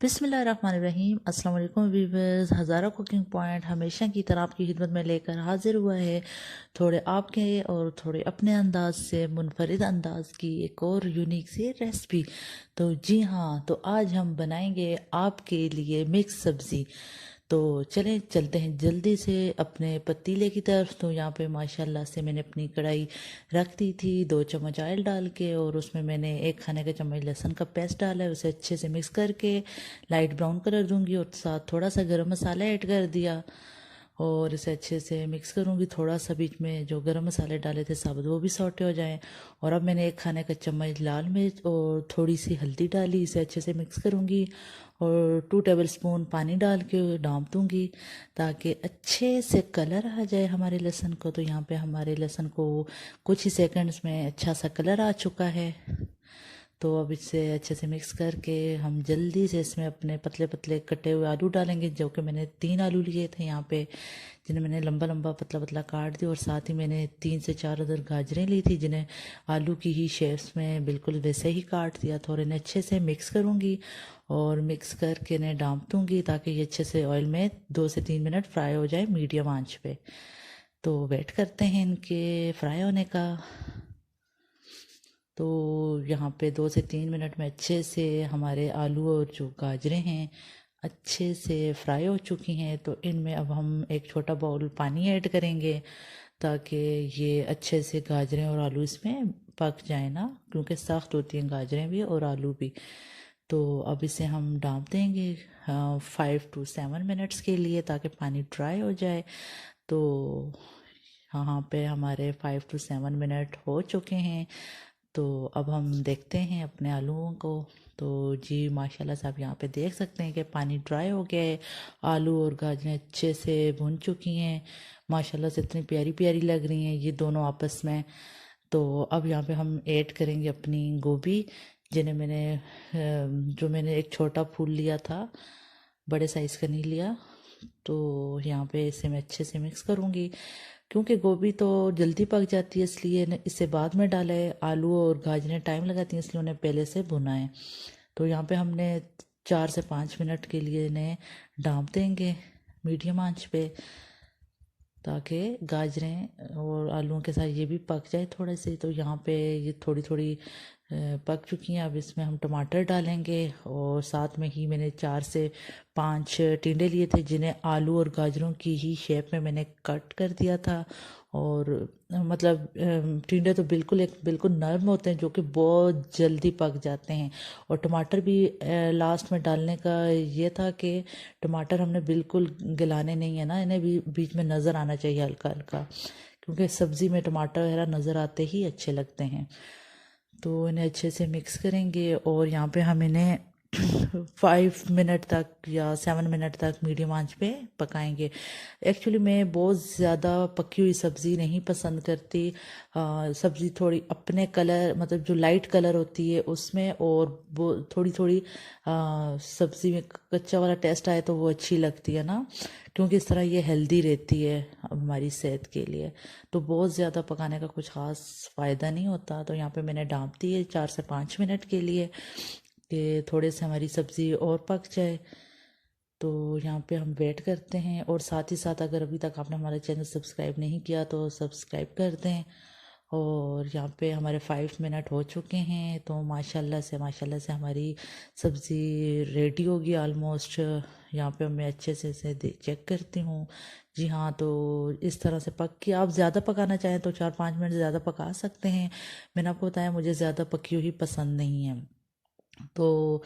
बिस्मिल्लाहिर्रहमानिर्रहीम। अस्सलाम वालेकुम वीवर्स। हज़ारा कुकिंग पॉइंट हमेशा की तरह आपकी खिदमत में लेकर हाजिर हुआ है, थोड़े आपके और थोड़े अपने अंदाज से मुनफरिद अंदाज की एक और यूनिक सी रेसिपी। तो जी हाँ, तो आज हम बनाएंगे आपके लिए मिक्स सब्ज़ी। तो चलें चलते हैं जल्दी से अपने पतीले की तरफ। तो यहाँ पे माशाल्लाह से मैंने अपनी कढ़ाई रख दी थी, 2 चम्मच ऑयल डाल के, और उसमें मैंने 1 खाने का चम्मच लहसुन का पेस्ट डाला है। उसे अच्छे से मिक्स करके लाइट ब्राउन कलर दूंगी और साथ थोड़ा सा गरम मसाला ऐड कर दिया और इसे अच्छे से मिक्स करूंगी। थोड़ा सा बीच में जो गरम मसाले डाले थे साबुत वो भी सौटे हो जाएं। और अब मैंने 1 खाने का चम्मच लाल मिर्च और थोड़ी सी हल्दी डाली, इसे अच्छे से मिक्स करूंगी और 2 टेबल स्पून पानी डाल के ढाँप दूंगी ताकि अच्छे से कलर आ जाए हमारे लहसुन को। तो यहाँ पे हमारे लहसुन को कुछ ही सेकंड्स में अच्छा सा कलर आ चुका है। तो अब इसे अच्छे से मिक्स करके हम जल्दी से इसमें अपने पतले पतले कटे हुए आलू डालेंगे, जो कि मैंने 3 आलू लिए थे यहाँ पे, जिन्हें मैंने लंबा लंबा पतला पतला काट दिया। और साथ ही मैंने 3 से 4 अदर गाजरें ली थी, जिन्हें आलू की ही शेप्स में बिल्कुल वैसे ही काट दिया था। और इन्हें अच्छे से मिक्स करूँगी और मिक्स करके इन्हें ढाँप दूँगी ताकि ये अच्छे से ऑयल में 2 से 3 मिनट फ्राई हो जाए मीडियम आंच पे। तो वेट करते हैं इनके फ्राई होने का। तो यहाँ पे 2 से 3 मिनट में अच्छे से हमारे आलू और जो गाजरें हैं अच्छे से फ्राई हो चुकी हैं। तो इनमें अब हम एक छोटा बाउल पानी ऐड करेंगे ताकि ये अच्छे से गाजरें और आलू इसमें पक जाए ना, क्योंकि सख्त होती हैं गाजरें भी और आलू भी। तो अब इसे हम ढाँप देंगे 5 to 7 मिनट्स के लिए ताकि पानी ड्राई हो जाए। तो यहाँ पे हमारे 5 to 7 मिनट हो चुके हैं। तो अब हम देखते हैं अपने आलूओं को। तो जी माशाल्लाह से आप यहाँ पे देख सकते हैं कि पानी ड्राई हो गया है, आलू और गाजरें अच्छे से भुन चुकी हैं। माशाल्लाह से इतनी प्यारी प्यारी लग रही हैं ये दोनों आपस में। तो अब यहाँ पे हम ऐड करेंगे अपनी गोभी, जिन्हें मैंने जो मैंने एक छोटा फूल लिया था, बड़े साइज़ का नहीं लिया। तो यहाँ पे इसे मैं अच्छे से मिक्स करूँगी, क्योंकि गोभी तो जल्दी पक जाती है इसलिए इसे बाद में डाला है। आलू और गाजरें टाइम लगाती हैं इसलिए उन्हें पहले से भुना है। तो यहाँ पे हमने 4 से 5 मिनट के लिए इन्हें ढाँप देंगे मीडियम आंच पे ताकि गाजरें और आलूओं के साथ ये भी पक जाए थोड़े से। तो यहाँ पे ये थोड़ी थोड़ी पक चुकी हैं। अब इसमें हम टमाटर डालेंगे और साथ में ही मैंने 4 से 5 टिंडे लिए थे, जिन्हें आलू और गाजरों की ही शेप में मैंने कट कर दिया था। और मतलब टिंडे तो बिल्कुल नरम होते हैं, जो कि बहुत जल्दी पक जाते हैं। और टमाटर भी लास्ट में डालने का ये था कि टमाटर हमने बिल्कुल गलाने नहीं है ना, इन्हें भी बीच में नज़र आना चाहिए हल्का हल्का, क्योंकि सब्ज़ी में टमाटर वगैरह नज़र आते ही अच्छे लगते हैं। तो इन्हें अच्छे से मिक्स करेंगे और यहाँ पे हम इन्हें 5 मिनट तक या 7 मिनट तक मीडियम आंच पे पकाएंगे। एक्चुअली मैं बहुत ज़्यादा पकी हुई सब्ज़ी नहीं पसंद करती। सब्ज़ी थोड़ी अपने कलर, मतलब जो लाइट कलर होती है उसमें, और वो थोड़ी थोड़ी सब्ज़ी में कच्चा वाला टेस्ट आए तो वो अच्छी लगती है ना, क्योंकि इस तरह ये हेल्दी रहती है हमारी सेहत के लिए। तो बहुत ज़्यादा पकाने का कुछ ख़ास फ़ायदा नहीं होता। तो यहाँ पे मैंने ढाँप दी है 4 से 5 मिनट के लिए कि थोड़े से हमारी सब्ज़ी और पक जाए। तो यहाँ पे हम वेट करते हैं। और साथ ही साथ अगर अभी तक आपने हमारा चैनल सब्सक्राइब नहीं किया तो सब्सक्राइब कर दें। और यहाँ पे हमारे 5 मिनट हो चुके हैं। तो माशाल्लाह से हमारी सब्ज़ी रेडी होगी ऑलमोस्ट। यहाँ पे मैं अच्छे से इसे चेक करती हूँ। जी हाँ, तो इस तरह से पक के, आप ज़्यादा पकाना चाहें तो 4-5 मिनट ज़्यादा पका सकते हैं। मैंने आपको बताया मुझे ज़्यादा पकी हुई पसंद नहीं है। तो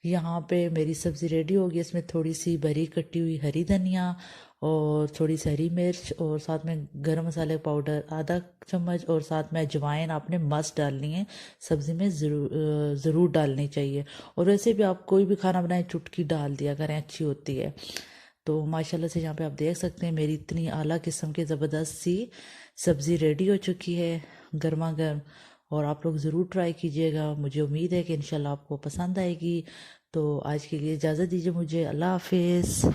यहाँ पे मेरी सब्ज़ी रेडी होगी। इसमें थोड़ी सी बारीक कटी हुई हरी धनिया और थोड़ी सी हरी मिर्च और साथ में गरम मसाले पाउडर ½ चम्मच, और साथ में अजवाइन आपने मस्त डालनी है, सब्ज़ी में ज़रूर डालनी चाहिए। और वैसे भी आप कोई भी खाना बनाएं चुटकी डाल दिया करें, अच्छी होती है। तो माशाल्लाह से यहाँ पे आप देख सकते हैं मेरी इतनी आला किस्म की ज़बरदस्त सी सब्ज़ी रेडी हो चुकी है, गर्मा गर्म। और आप लोग ज़रूर ट्राई कीजिएगा, मुझे उम्मीद है कि इंशाल्लाह आपको पसंद आएगी। तो आज के लिए इजाज़त दीजिए मुझे, अल्लाह हाफिज़।